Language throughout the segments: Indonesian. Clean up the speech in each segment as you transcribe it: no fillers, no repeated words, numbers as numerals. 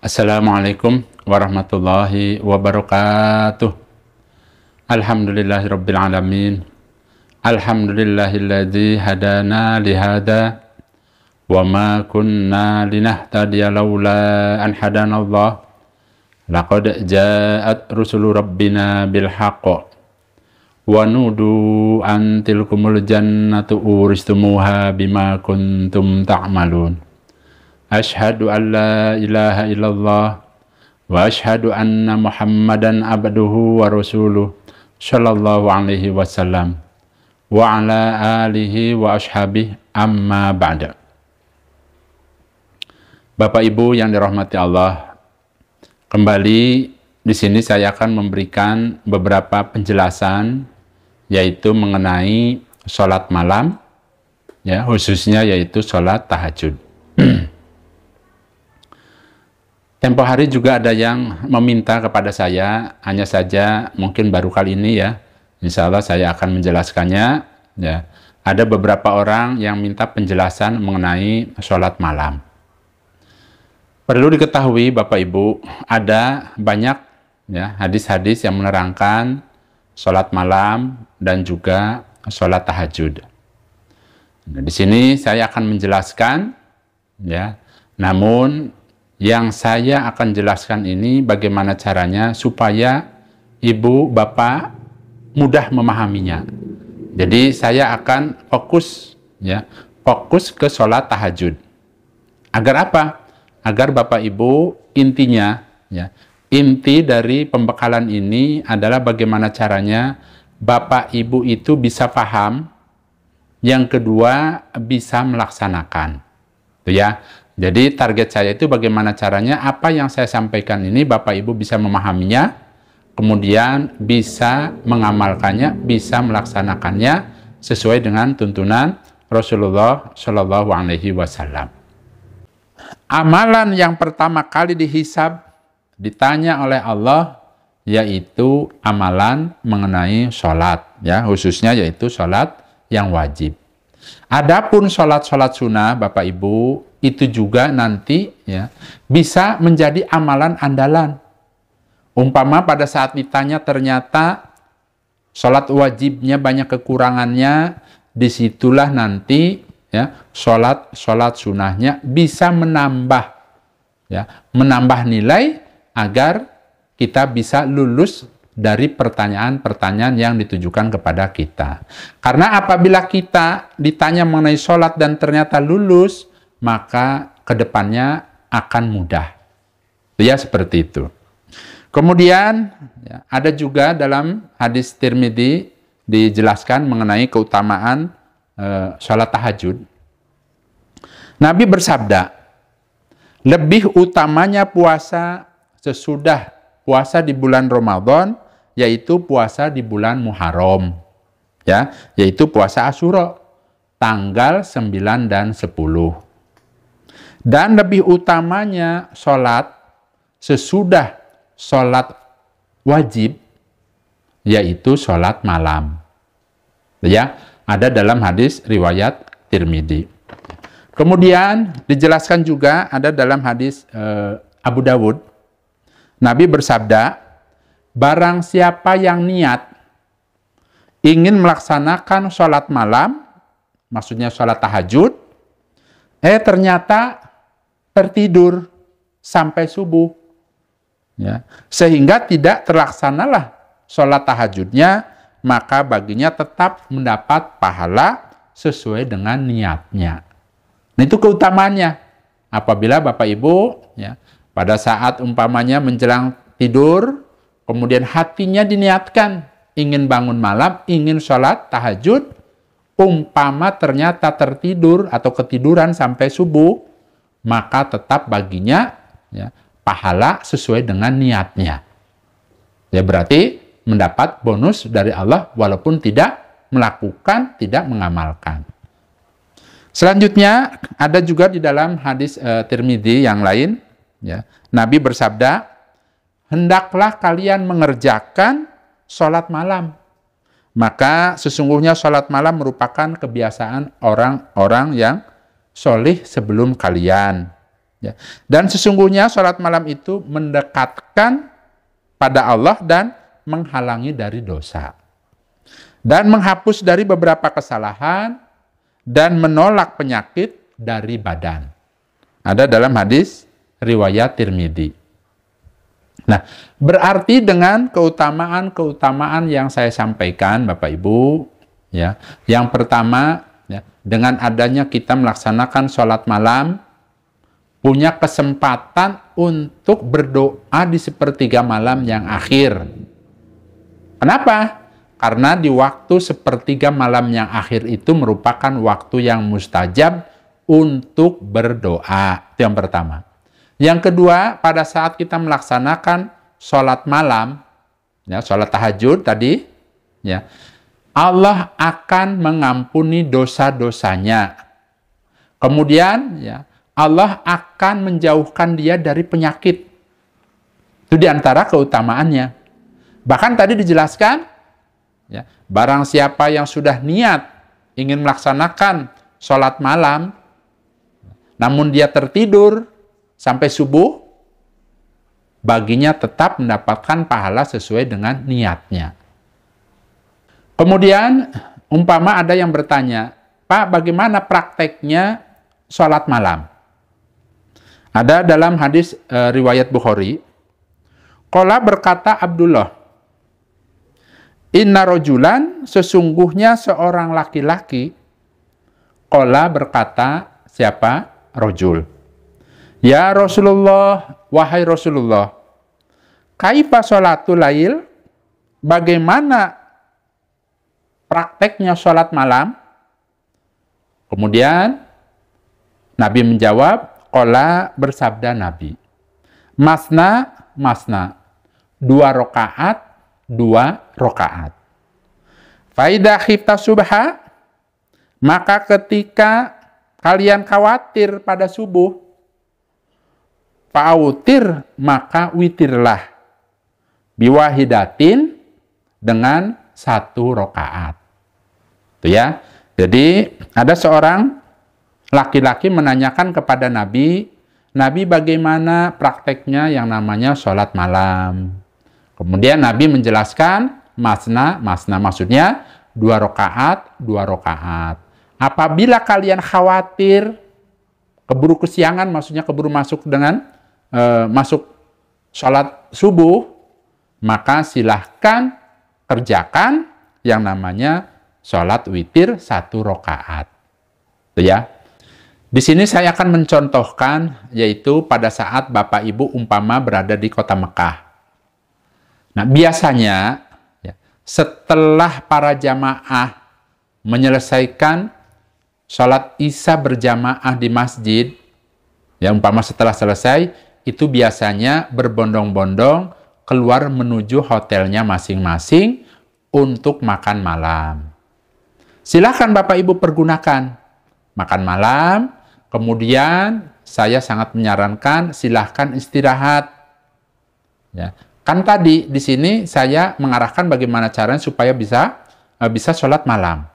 Assalamualaikum warahmatullahi wabarakatuh. Alhamdulillahirabbil alamin. Alhamdulillahilladzi hadana lihada wa ma kunna linahtadiya laula an hadanallah. Laqad ja'at rusulu rabbina bil haqq wa nudu an tilkumul jannatu uristumuha bima kuntum ta'malun. Ashhadu an la ilaha illallah wa ashhadu anna Muhammadan abduhu wa rasuluh sallallahu alaihi wasallam wa ala alihi wa ashabihi amma ba'da. Bapak Ibu yang dirahmati Allah, kembali di sini saya akan memberikan beberapa penjelasan yaitu mengenai sholat malam, ya, khususnya yaitu sholat tahajud. Tempo hari juga ada yang meminta kepada saya, hanya saja mungkin baru kali ini ya, insya Allah saya akan menjelaskannya. Ya, ada beberapa orang yang minta penjelasan mengenai sholat malam. Perlu diketahui Bapak Ibu, ada banyak ya hadis-hadis yang menerangkan sholat malam dan juga sholat tahajud. Nah, di sini saya akan menjelaskan, ya, namun yang saya akan jelaskan ini bagaimana caranya supaya ibu bapak mudah memahaminya. Jadi saya akan fokus ke sholat tahajud. Agar apa? Agar bapak ibu intinya inti dari pembekalan ini adalah bagaimana caranya bapak ibu itu bisa paham, yang kedua bisa melaksanakan. Itu ya. Jadi target saya itu bagaimana caranya apa yang saya sampaikan ini Bapak Ibu bisa memahaminya, kemudian bisa mengamalkannya, bisa melaksanakannya sesuai dengan tuntunan Rasulullah Shallallahu Alaihi Wasallam. Amalan yang pertama kali dihisab, ditanya oleh Allah, yaitu amalan mengenai sholat, ya, khususnya yaitu sholat yang wajib. Adapun sholat-sholat sunnah Bapak Ibu itu juga nanti ya bisa menjadi amalan andalan. Umpama pada saat ditanya ternyata sholat wajibnya banyak kekurangannya, disitulah nanti ya sholat sunnahnya bisa menambah nilai agar kita bisa lulus dari pertanyaan-pertanyaan yang ditujukan kepada kita. Karena apabila kita ditanya mengenai sholat dan ternyata lulus, maka kedepannya akan mudah. Ya, seperti itu. Kemudian ya, ada juga dalam hadis Tirmidzi dijelaskan mengenai keutamaan sholat tahajud. Nabi bersabda, lebih utamanya puasa sesudah puasa di bulan Ramadan, yaitu puasa di bulan Muharram, ya, yaitu puasa Asyura, tanggal 9 dan 10. Dan lebih utamanya sholat sesudah sholat wajib, yaitu sholat malam. Ya, ada dalam hadis riwayat Tirmidzi. Kemudian dijelaskan juga ada dalam hadis Abu Dawud. Nabi bersabda, barang siapa yang niat ingin melaksanakan sholat malam, maksudnya sholat tahajud, ternyata tertidur sampai subuh, ya, sehingga tidak terlaksanalah sholat tahajudnya, maka baginya tetap mendapat pahala sesuai dengan niatnya. Nah, itu keutamaannya. Apabila Bapak Ibu ya, pada saat umpamanya menjelang tidur, kemudian hatinya diniatkan ingin bangun malam, ingin sholat tahajud, umpama ternyata tertidur atau ketiduran sampai subuh, maka tetap baginya ya, pahala sesuai dengan niatnya. Ya, berarti mendapat bonus dari Allah walaupun tidak melakukan, tidak mengamalkan. Selanjutnya ada juga di dalam hadis Tirmidzi yang lain, ya, Nabi bersabda, hendaklah kalian mengerjakan sholat malam. Maka sesungguhnya sholat malam merupakan kebiasaan orang-orang yang solih sebelum kalian. Ya. Dan sesungguhnya sholat malam itu mendekatkan pada Allah dan menghalangi dari dosa. Dan menghapus dari beberapa kesalahan dan menolak penyakit dari badan. Ada dalam hadis riwayat Tirmidzi. Nah, berarti dengan keutamaan-keutamaan yang saya sampaikan, Bapak Ibu, ya, yang pertama, ya, dengan adanya kita melaksanakan sholat malam, punya kesempatan untuk berdoa di sepertiga malam yang akhir. Kenapa? Karena di waktu sepertiga malam yang akhir itu merupakan waktu yang mustajab untuk berdoa. Itu yang pertama. Yang kedua, pada saat kita melaksanakan sholat malam, ya, sholat tahajud tadi, ya, Allah akan mengampuni dosa-dosanya. Kemudian, ya, Allah akan menjauhkan dia dari penyakit. Itu diantara keutamaannya. Bahkan tadi dijelaskan, ya, barang siapa yang sudah niat ingin melaksanakan sholat malam, namun dia tertidur sampai subuh, baginya tetap mendapatkan pahala sesuai dengan niatnya. Kemudian, umpama ada yang bertanya, Pak, bagaimana prakteknya sholat malam? Ada dalam hadis riwayat Bukhari, qala berkata Abdullah, inna rojulan, sesungguhnya seorang laki-laki, qala berkata, siapa? Rojul. Ya Rasulullah, wahai Rasulullah, kaifa sholatul lail, bagaimana prakteknya sholat malam? Kemudian Nabi menjawab, qala bersabda Nabi, masna, masna, 2 rakaat, 2 rakaat. Faidah khifta subha, maka ketika kalian khawatir pada subuh, fa'autir, maka witirlah, biwahidatin, dengan 1 rakaat. Itu ya. Jadi ada seorang laki-laki menanyakan kepada Nabi, Nabi bagaimana prakteknya yang namanya sholat malam? Kemudian Nabi menjelaskan, masna, masna maksudnya 2 rakaat, 2 rakaat. Apabila kalian khawatir, keburu kesiangan, maksudnya keburu masuk dengan masuk sholat subuh, maka silahkan kerjakan yang namanya sholat witir 1 rakaat. Itu ya. Di sini saya akan mencontohkan, yaitu pada saat Bapak Ibu umpama berada di kota Mekah. Nah, biasanya ya, setelah para jamaah menyelesaikan sholat Isya berjamaah di masjid, ya umpama setelah selesai, itu biasanya berbondong-bondong keluar menuju hotelnya masing-masing untuk makan malam. Silahkan Bapak Ibu pergunakan makan malam, kemudian saya sangat menyarankan silahkan istirahat. Ya, kan tadi di sini saya mengarahkan bagaimana caranya supaya bisa sholat malam.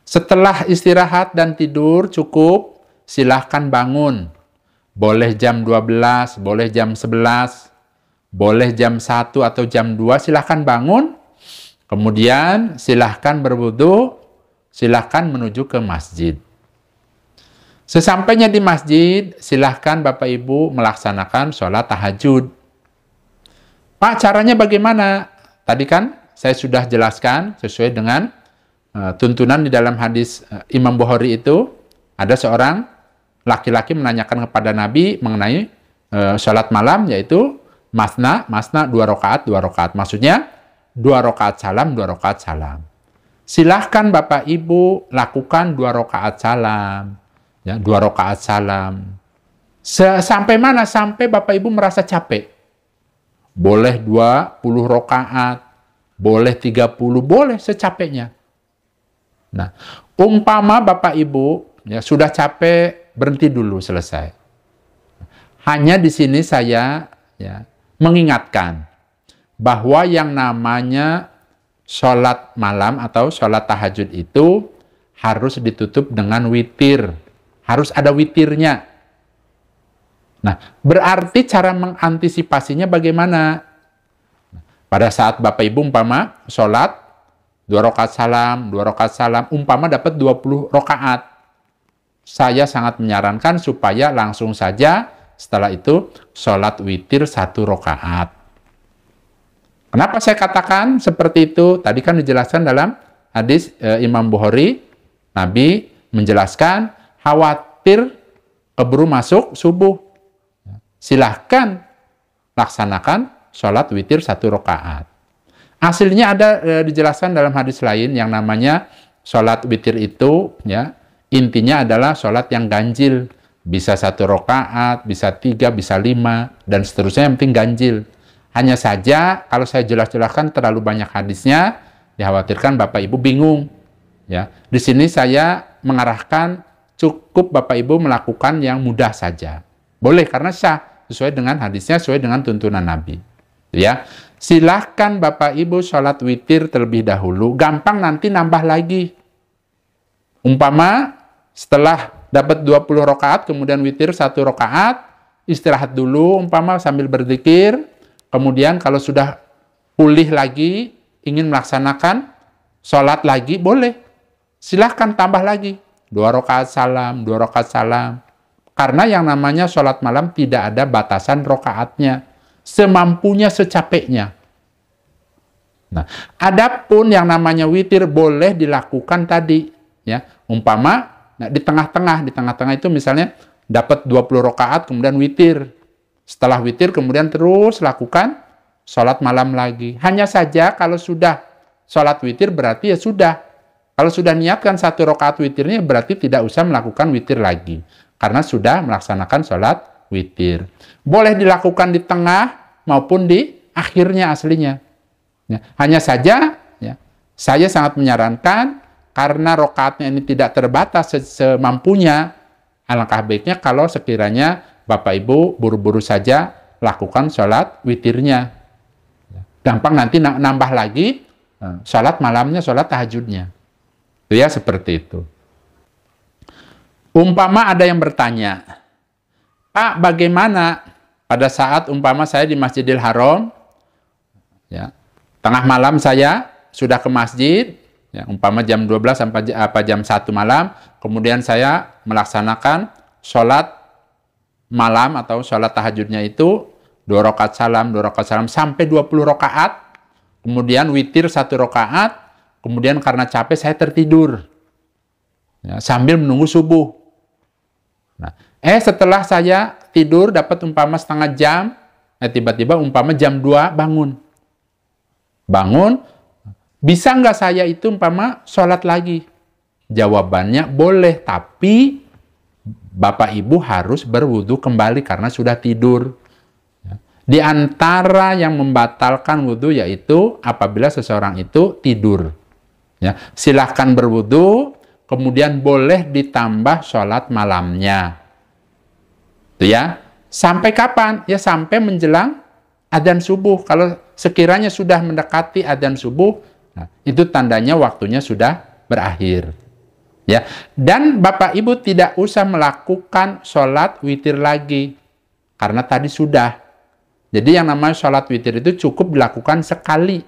Setelah istirahat dan tidur cukup, silahkan bangun. Boleh jam 12, boleh jam 11, boleh jam 1 atau jam 2, silahkan bangun. Kemudian silahkan berwudu, silahkan menuju ke masjid. Sesampainya di masjid, silahkan Bapak Ibu melaksanakan sholat tahajud. Pak, caranya bagaimana? Tadi kan saya sudah jelaskan sesuai dengan tuntunan di dalam hadis Imam Bukhari itu. Ada seorang laki-laki menanyakan kepada Nabi mengenai sholat malam, yaitu masna, masna 2 rakaat, 2 rakaat. Maksudnya 2 rakaat salam, 2 rakaat salam. Silahkan Bapak Ibu lakukan 2 rakaat salam. Ya, 2 rakaat salam. Sampai mana? Sampai Bapak Ibu merasa capek. Boleh 20 rakaat, boleh 30, boleh secapeknya. Nah, umpama Bapak Ibu ya sudah capek, berhenti dulu, selesai. Hanya di sini saya ya mengingatkan bahwa yang namanya sholat malam atau sholat tahajud itu harus ditutup dengan witir. Harus ada witirnya. Nah, berarti cara mengantisipasinya bagaimana? Pada saat Bapak Ibu umpama sholat, 2 rakaat salam, 2 rakaat salam, umpama dapat 20 rakaat. Saya sangat menyarankan supaya langsung saja setelah itu sholat witir 1 rakaat. Kenapa saya katakan seperti itu? Tadi kan dijelaskan dalam hadis Imam Bukhari, Nabi menjelaskan khawatir keburu masuk subuh. Silahkan laksanakan sholat witir 1 rakaat. Hasilnya ada dijelaskan dalam hadis lain yang namanya sholat witir itu, ya, intinya adalah sholat yang ganjil. Bisa 1 rakaat, bisa 3, bisa 5, dan seterusnya, yang penting ganjil. Hanya saja kalau saya jelaskan terlalu banyak hadisnya, dikhawatirkan Bapak Ibu bingung. Ya, di sini saya mengarahkan cukup Bapak Ibu melakukan yang mudah saja. Boleh karena sah, sesuai dengan hadisnya, sesuai dengan tuntunan Nabi. Ya, silahkan Bapak Ibu sholat witir terlebih dahulu. Gampang nanti nambah lagi. Umpama setelah dapat 20 rakaat, kemudian witir 1 rakaat, istirahat dulu, umpama sambil berzikir. Kemudian kalau sudah pulih lagi, ingin melaksanakan sholat lagi, boleh. Silahkan tambah lagi. 2 rakaat salam, 2 rakaat salam. Karena yang namanya sholat malam tidak ada batasan rakaatnya. Semampunya, secapeknya. Nah, adapun yang namanya witir boleh dilakukan tadi. Ya, umpama di tengah-tengah itu misalnya dapat 20 rakaat, kemudian witir. Setelah witir kemudian terus lakukan sholat malam lagi. Hanya saja kalau sudah sholat witir berarti ya sudah. Kalau sudah niatkan 1 rakaat witirnya berarti tidak usah melakukan witir lagi. Karena sudah melaksanakan sholat witir. Boleh dilakukan di tengah maupun di akhirnya aslinya. Ya, hanya saja ya, saya sangat menyarankan karena rakaatnya ini tidak terbatas semampunya, alangkah baiknya kalau sekiranya Bapak Ibu buru-buru saja lakukan sholat witirnya. Gampang nanti nambah lagi sholat malamnya, sholat tahajudnya. Itu ya, seperti itu. Umpama ada yang bertanya, Pak, bagaimana pada saat umpama saya di Masjidil Haram, ya, tengah malam saya sudah ke masjid, ya, umpama jam 12 sampai jam 1 malam, kemudian saya melaksanakan sholat malam atau sholat tahajudnya itu 2 rakaat salam, 2 rakaat salam sampai 20 rakaat, kemudian witir 1 rakaat, kemudian karena capek saya tertidur ya, sambil menunggu subuh. Nah, setelah saya tidur dapat umpama setengah jam, tiba-tiba umpama jam 2 bangun, bisa nggak saya itu umpama sholat lagi? Jawabannya boleh, tapi Bapak Ibu harus berwudu kembali karena sudah tidur. Di antara yang membatalkan wudu yaitu apabila seseorang itu tidur. Ya, silahkan berwudu, kemudian boleh ditambah sholat malamnya. Itu ya. Sampai kapan? Ya sampai menjelang adzan subuh. Kalau sekiranya sudah mendekati adzan subuh, nah, itu tandanya waktunya sudah berakhir. Ya, dan Bapak Ibu tidak usah melakukan sholat witir lagi, karena tadi sudah. Jadi yang namanya sholat witir itu cukup dilakukan sekali.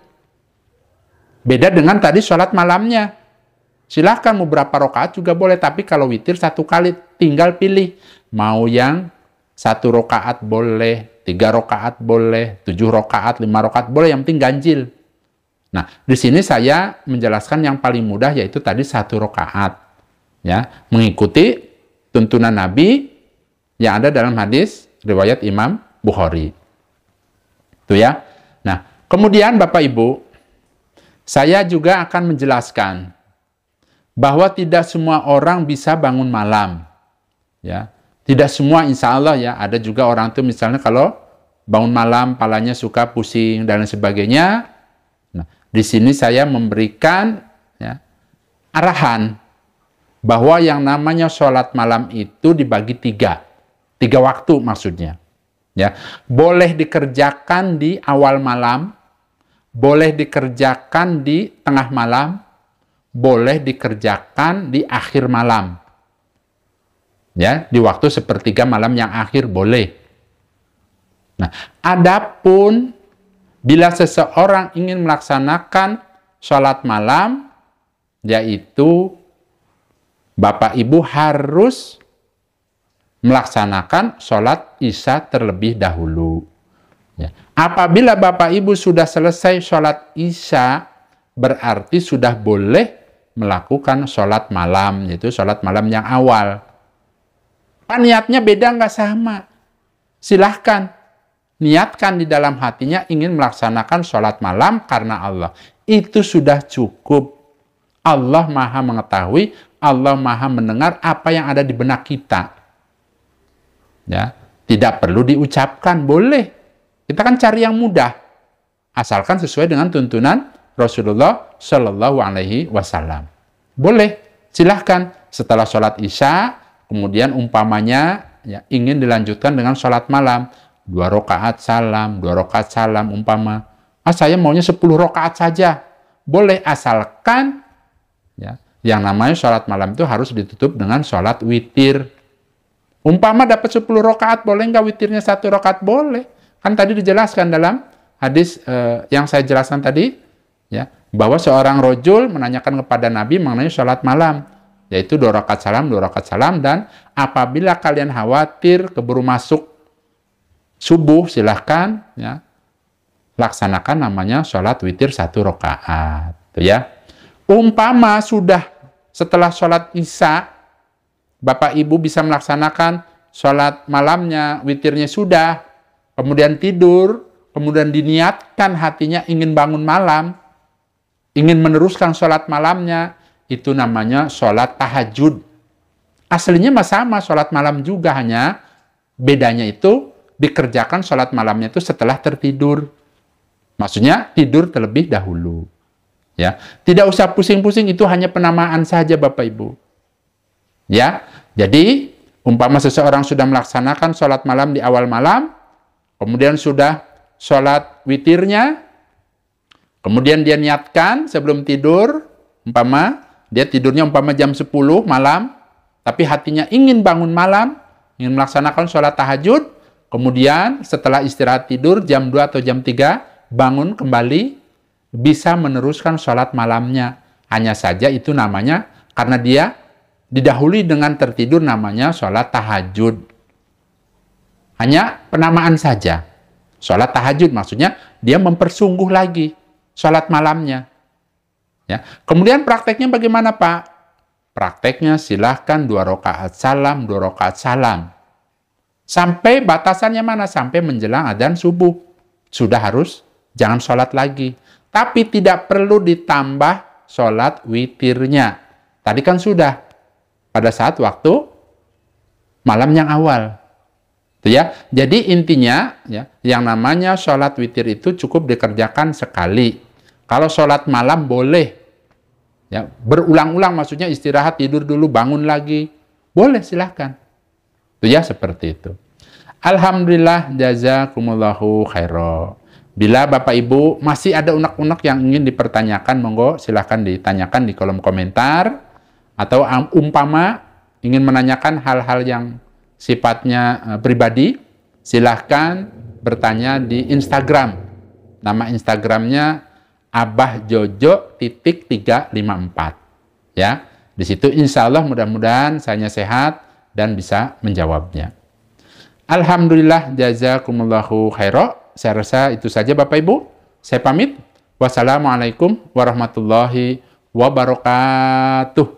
Beda dengan tadi sholat malamnya. Silahkan mau berapa rakaat juga boleh, tapi kalau witir 1 kali, tinggal pilih. Mau yang 1 rakaat boleh, 3 rakaat boleh, 7 rakaat, 5 rakaat boleh, yang penting ganjil. Nah, di sini saya menjelaskan yang paling mudah yaitu tadi 1 rakaat. Ya, mengikuti tuntunan Nabi yang ada dalam hadis riwayat Imam Bukhari. Itu ya. Nah, kemudian Bapak Ibu, saya juga akan menjelaskan bahwa tidak semua orang bisa bangun malam. Ya, tidak semua, insya Allah ya. Ada juga orang tuh misalnya kalau bangun malam palanya suka pusing dan lain sebagainya. Nah, di sini saya memberikan ya, arahan bahwa yang namanya sholat malam itu dibagi 3 waktu maksudnya. Ya, boleh dikerjakan di awal malam, boleh dikerjakan di tengah malam, boleh dikerjakan di akhir malam. Ya, di waktu sepertiga malam yang akhir boleh. Nah, adapun bila seseorang ingin melaksanakan sholat malam, yaitu Bapak Ibu harus melaksanakan sholat Isya terlebih dahulu. Ya. Apabila Bapak Ibu sudah selesai sholat Isya, berarti sudah boleh melakukan sholat malam, yaitu sholat malam yang awal. Niatnya beda nggak sama? Silahkan. Niatkan di dalam hatinya ingin melaksanakan sholat malam karena Allah. Itu sudah cukup. Allah Maha mengetahui, Allah Maha mendengar apa yang ada di benak kita. Ya, tidak perlu diucapkan, boleh. Kita kan cari yang mudah, asalkan sesuai dengan tuntunan Rasulullah Shallallahu Alaihi Wasallam. Boleh, silahkan. Setelah sholat Isya, kemudian umpamanya ya, ingin dilanjutkan dengan sholat malam, 2 rakaat salam, 2 rakaat salam umpama. Saya maunya 10 rakaat saja. Boleh, asalkan ya, yang namanya sholat malam itu harus ditutup dengan sholat witir. Umpama dapat 10 rakaat, boleh nggak witirnya 1 rakaat? Boleh. Kan tadi dijelaskan dalam hadis yang saya jelaskan tadi, ya, bahwa seorang rojul menanyakan kepada Nabi mengenai sholat malam, yaitu 2 rakaat salam, 2 rakaat salam, dan apabila kalian khawatir keburu masuk subuh, silahkan ya, laksanakan namanya sholat witir 1 rakaat. Ya. Umpama sudah setelah sholat Isya, Bapak Ibu bisa melaksanakan sholat malamnya, witirnya sudah, kemudian tidur, kemudian diniatkan hatinya ingin bangun malam, ingin meneruskan sholat malamnya, itu namanya sholat tahajud. Aslinya sama, sholat malam juga, hanya bedanya itu dikerjakan sholat malamnya itu setelah tertidur. Maksudnya tidur terlebih dahulu. Ya, tidak usah pusing-pusing, itu hanya penamaan saja Bapak Ibu. Ya, jadi umpama seseorang sudah melaksanakan sholat malam di awal malam, kemudian sudah sholat witirnya, kemudian dia niatkan sebelum tidur, umpama dia tidurnya umpama jam 10 malam, tapi hatinya ingin bangun malam, ingin melaksanakan sholat tahajud, kemudian setelah istirahat tidur jam 2 atau jam 3, bangun kembali, bisa meneruskan sholat malamnya. Hanya saja itu namanya, karena dia didahului dengan tertidur, namanya sholat tahajud. Hanya penamaan saja. Sholat tahajud maksudnya dia mempersungguh lagi sholat malamnya. Ya. Kemudian prakteknya bagaimana Pak? Prakteknya silahkan 2 rakaat salam, 2 rakaat salam. Sampai batasannya mana? Sampai menjelang adzan subuh. Sudah harus, jangan sholat lagi. Tapi tidak perlu ditambah sholat witirnya. Tadi kan sudah. Pada saat waktu malam yang awal. Ya. Jadi intinya ya, yang namanya sholat witir itu cukup dikerjakan sekali. Kalau sholat malam boleh ya, berulang-ulang, maksudnya istirahat, tidur dulu, bangun lagi. Boleh, silahkan. Itu ya, seperti itu. Alhamdulillah, jazakumullahu khairan. Bila Bapak Ibu masih ada unek-unek yang ingin dipertanyakan, monggo silahkan ditanyakan di kolom komentar. Atau umpama ingin menanyakan hal-hal yang sifatnya pribadi, silahkan bertanya di Instagram. Nama Instagramnya abahjojo.354. Ya, di situ insya Allah mudah-mudahan saya sehat dan bisa menjawabnya. Alhamdulillah, jazakumullahu khairan. Saya rasa itu saja Bapak Ibu. Saya pamit. Wassalamualaikum warahmatullahi wabarakatuh.